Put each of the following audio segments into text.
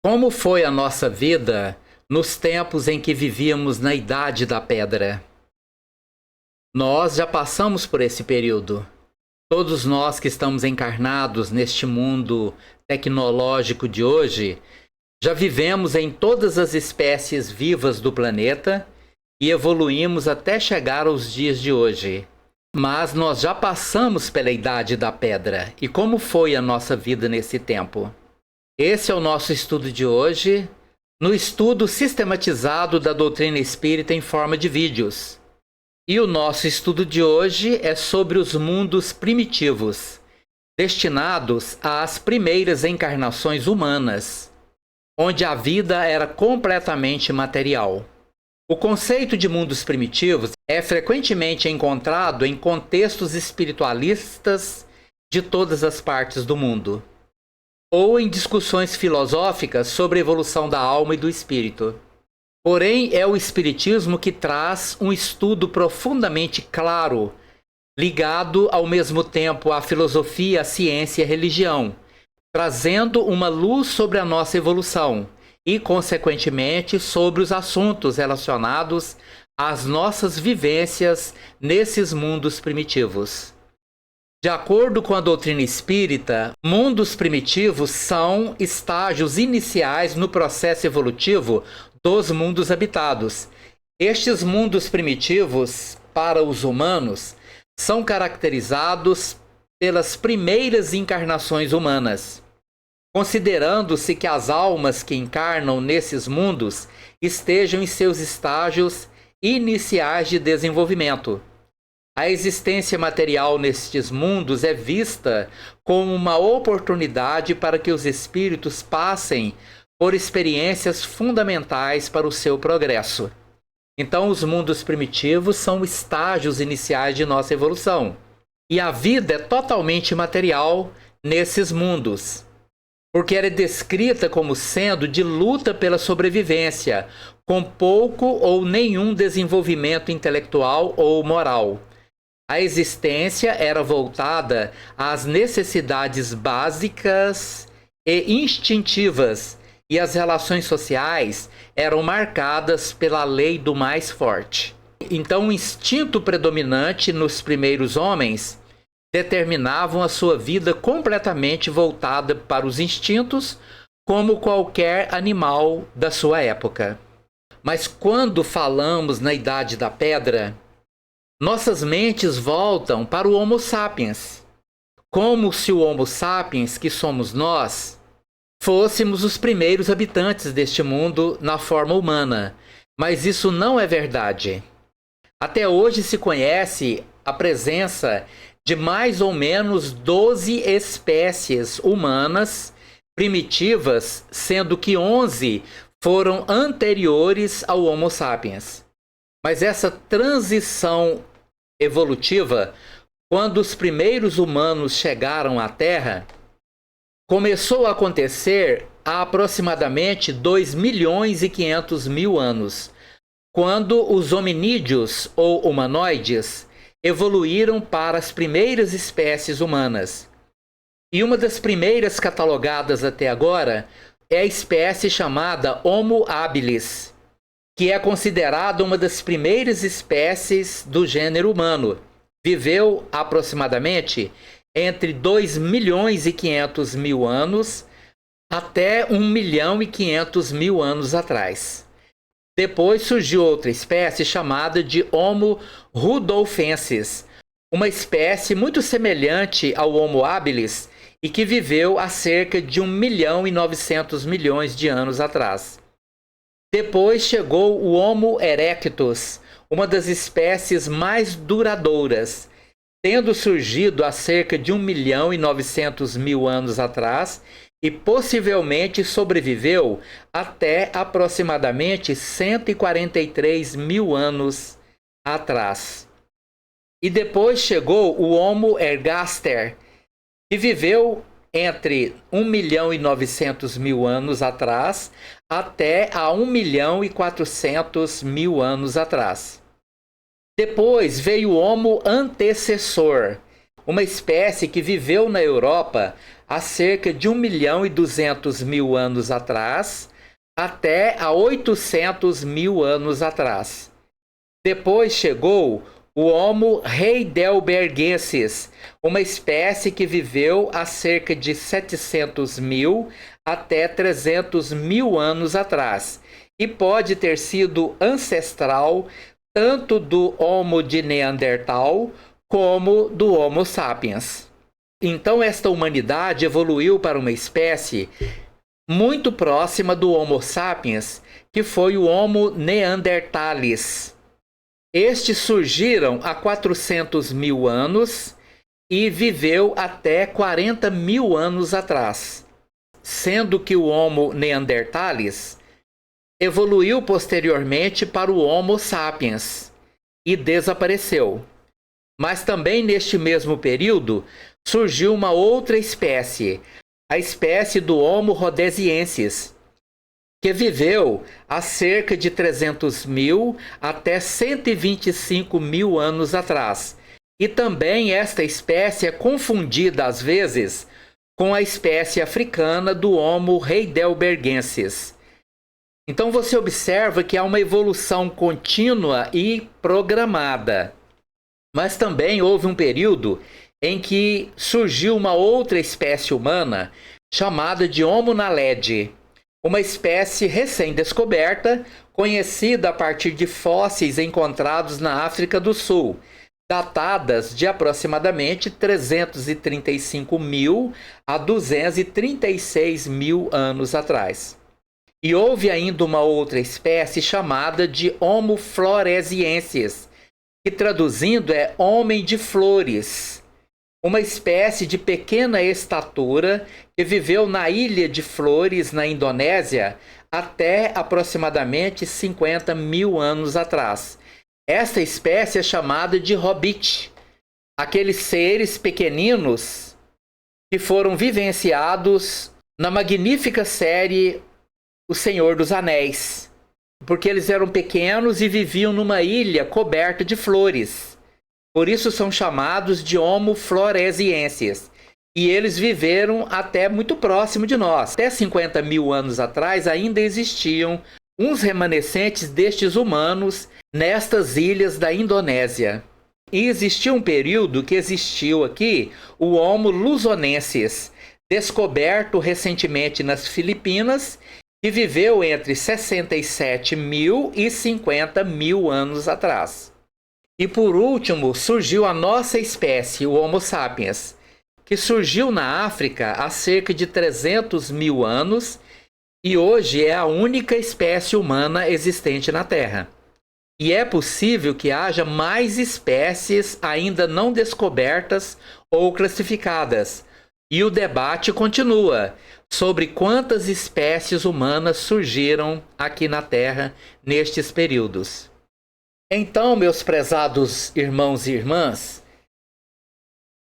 Como foi a nossa vida nos tempos em que vivíamos na Idade da Pedra? Nós já passamos por esse período. Todos nós que estamos encarnados neste mundo tecnológico de hoje, já vivemos em todas as espécies vivas do planeta e evoluímos até chegar aos dias de hoje. Mas nós já passamos pela Idade da Pedra. E como foi a nossa vida nesse tempo? Esse é o nosso estudo de hoje, no estudo sistematizado da doutrina espírita em forma de vídeos. E o nosso estudo de hoje é sobre os mundos primitivos, destinados às primeiras encarnações humanas, onde a vida era completamente material. O conceito de mundos primitivos é frequentemente encontrado em contextos espiritualistas de todas as partes do mundo, ou em discussões filosóficas sobre a evolução da alma e do espírito. Porém, é o espiritismo que traz um estudo profundamente claro, ligado ao mesmo tempo à filosofia, à ciência e à religião, trazendo uma luz sobre a nossa evolução e, consequentemente, sobre os assuntos relacionados às nossas vivências nesses mundos primitivos. De acordo com a doutrina espírita, mundos primitivos são estágios iniciais no processo evolutivo dos mundos habitados. Estes mundos primitivos, para os humanos, são caracterizados pelas primeiras encarnações humanas, considerando-se que as almas que encarnam nesses mundos estejam em seus estágios iniciais de desenvolvimento. A existência material nestes mundos é vista como uma oportunidade para que os espíritos passem por experiências fundamentais para o seu progresso. Então, os mundos primitivos são estágios iniciais de nossa evolução. E a vida é totalmente material nesses mundos, porque ela é descrita como sendo de luta pela sobrevivência, com pouco ou nenhum desenvolvimento intelectual ou moral. A existência era voltada às necessidades básicas e instintivas, e as relações sociais eram marcadas pela lei do mais forte. Então, o instinto predominante nos primeiros homens determinavam a sua vida completamente voltada para os instintos, como qualquer animal da sua época. Mas quando falamos na Idade da Pedra, nossas mentes voltam para o Homo sapiens, como se o Homo sapiens, que somos nós, fôssemos os primeiros habitantes deste mundo na forma humana. Mas isso não é verdade. Até hoje se conhece a presença de mais ou menos 12 espécies humanas primitivas, sendo que 11 foram anteriores ao Homo sapiens. Mas essa transição evolutiva, quando os primeiros humanos chegaram à Terra, começou a acontecer há aproximadamente 2.500.000 anos, quando os hominídeos ou humanoides evoluíram para as primeiras espécies humanas. E uma das primeiras catalogadas até agora é a espécie chamada Homo habilis, que é considerada uma das primeiras espécies do gênero humano. Viveu aproximadamente entre 2.500.000 anos até 1.500.000 anos atrás. Depois surgiu outra espécie chamada de Homo rudolfensis, uma espécie muito semelhante ao Homo habilis e que viveu há cerca de 1.900.000.000 de anos atrás. Depois chegou o Homo erectus, uma das espécies mais duradouras, tendo surgido há cerca de 1.900.000 anos atrás e possivelmente sobreviveu até aproximadamente 143.000 anos atrás. E depois chegou o Homo ergaster, que viveu entre 1.900.000 anos atrás até a 1.400.000 anos atrás. Depois veio o Homo antecessor, uma espécie que viveu na Europa há cerca de 1.200.000 anos atrás, até há 800.000 anos atrás. Depois chegou o Homo heidelbergensis, uma espécie que viveu há cerca de 700.000 até 300.000 anos atrás, e pode ter sido ancestral tanto do Homo de Neandertal como do Homo sapiens. Então esta humanidade evoluiu para uma espécie muito próxima do Homo sapiens, que foi o Homo neanderthalis. Estes surgiram há 400.000 anos e viveu até 40.000 anos atrás, sendo que o Homo neanderthalis evoluiu posteriormente para o Homo sapiens e desapareceu. Mas também neste mesmo período surgiu uma outra espécie, a espécie do Homo rhodesiensis, que viveu há cerca de 300.000 até 125.000 anos atrás. E também esta espécie é confundida às vezes com a espécie africana do Homo heidelbergensis. Então você observa que há uma evolução contínua e programada. Mas também houve um período em que surgiu uma outra espécie humana chamada de Homo naledi, uma espécie recém-descoberta, conhecida a partir de fósseis encontrados na África do Sul, datadas de aproximadamente 335.000 a 236.000 anos atrás. E houve ainda uma outra espécie chamada de Homo floresiensis, que traduzindo é homem de flores, uma espécie de pequena estatura que viveu na Ilha de Flores, na Indonésia, até aproximadamente 50.000 anos atrás. Esta espécie é chamada de hobbit, aqueles seres pequeninos que foram vivenciados na magnífica série O Senhor dos Anéis, porque eles eram pequenos e viviam numa ilha coberta de flores. Por isso são chamados de Homo floresiensis. E eles viveram até muito próximo de nós. Até 50.000 anos atrás ainda existiam uns remanescentes destes humanos nestas ilhas da Indonésia. E existia um período que existiu aqui o Homo luzonensis, descoberto recentemente nas Filipinas, que viveu entre 67.000 e 50.000 anos atrás. E por último, surgiu a nossa espécie, o Homo sapiens, que surgiu na África há cerca de 300.000 anos e hoje é a única espécie humana existente na Terra. E é possível que haja mais espécies ainda não descobertas ou classificadas. E o debate continua sobre quantas espécies humanas surgiram aqui na Terra nestes períodos. Então, meus prezados irmãos e irmãs,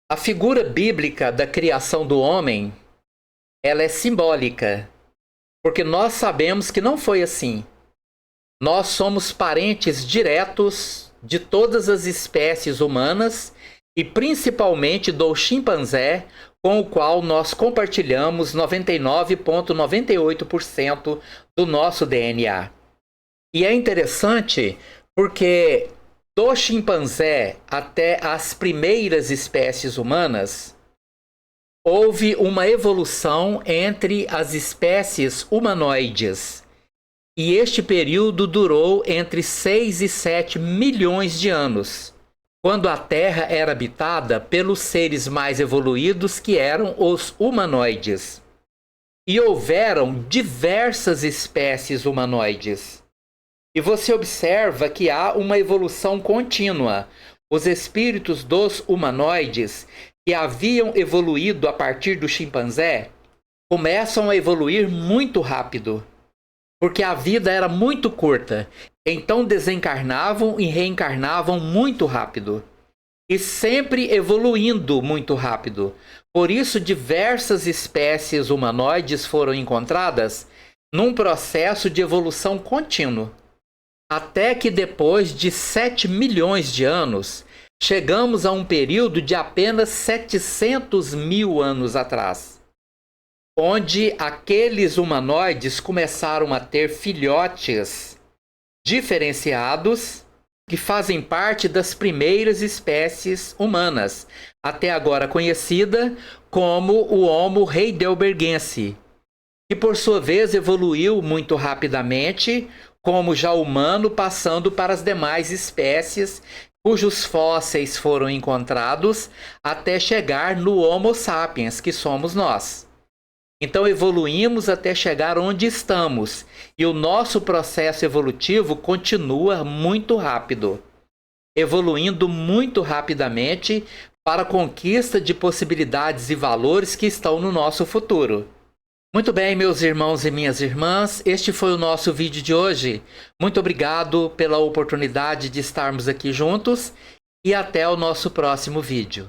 a figura bíblica da criação do homem, ela é simbólica, porque nós sabemos que não foi assim. Nós somos parentes diretos de todas as espécies humanas e principalmente do chimpanzé, com o qual nós compartilhamos 99,98% do nosso DNA. E é interessante porque do chimpanzé até as primeiras espécies humanas, houve uma evolução entre as espécies humanoides. E este período durou entre 6 e 7 milhões de anos, quando a Terra era habitada pelos seres mais evoluídos, que eram os humanoides. E houveram diversas espécies humanoides. E você observa que há uma evolução contínua. Os espíritos dos humanoides, que haviam evoluído a partir do chimpanzé, começam a evoluir muito rápido, porque a vida era muito curta. Então desencarnavam e reencarnavam muito rápido. E sempre evoluindo muito rápido. Por isso, diversas espécies humanoides foram encontradas num processo de evolução contínuo. Até que depois de 7 milhões de anos, chegamos a um período de apenas 700.000 anos atrás. onde aqueles humanoides começaram a ter filhotes diferenciados que fazem parte das primeiras espécies humanas, até agora conhecida como o Homo heidelbergense, que por sua vez evoluiu muito rapidamente, como já humano, passando para as demais espécies cujos fósseis foram encontrados até chegar no Homo sapiens, que somos nós. Então evoluímos até chegar onde estamos, e o nosso processo evolutivo continua muito rápido, evoluindo muito rapidamente para a conquista de possibilidades e valores que estão no nosso futuro. Muito bem, meus irmãos e minhas irmãs, este foi o nosso vídeo de hoje. Muito obrigado pela oportunidade de estarmos aqui juntos e até o nosso próximo vídeo.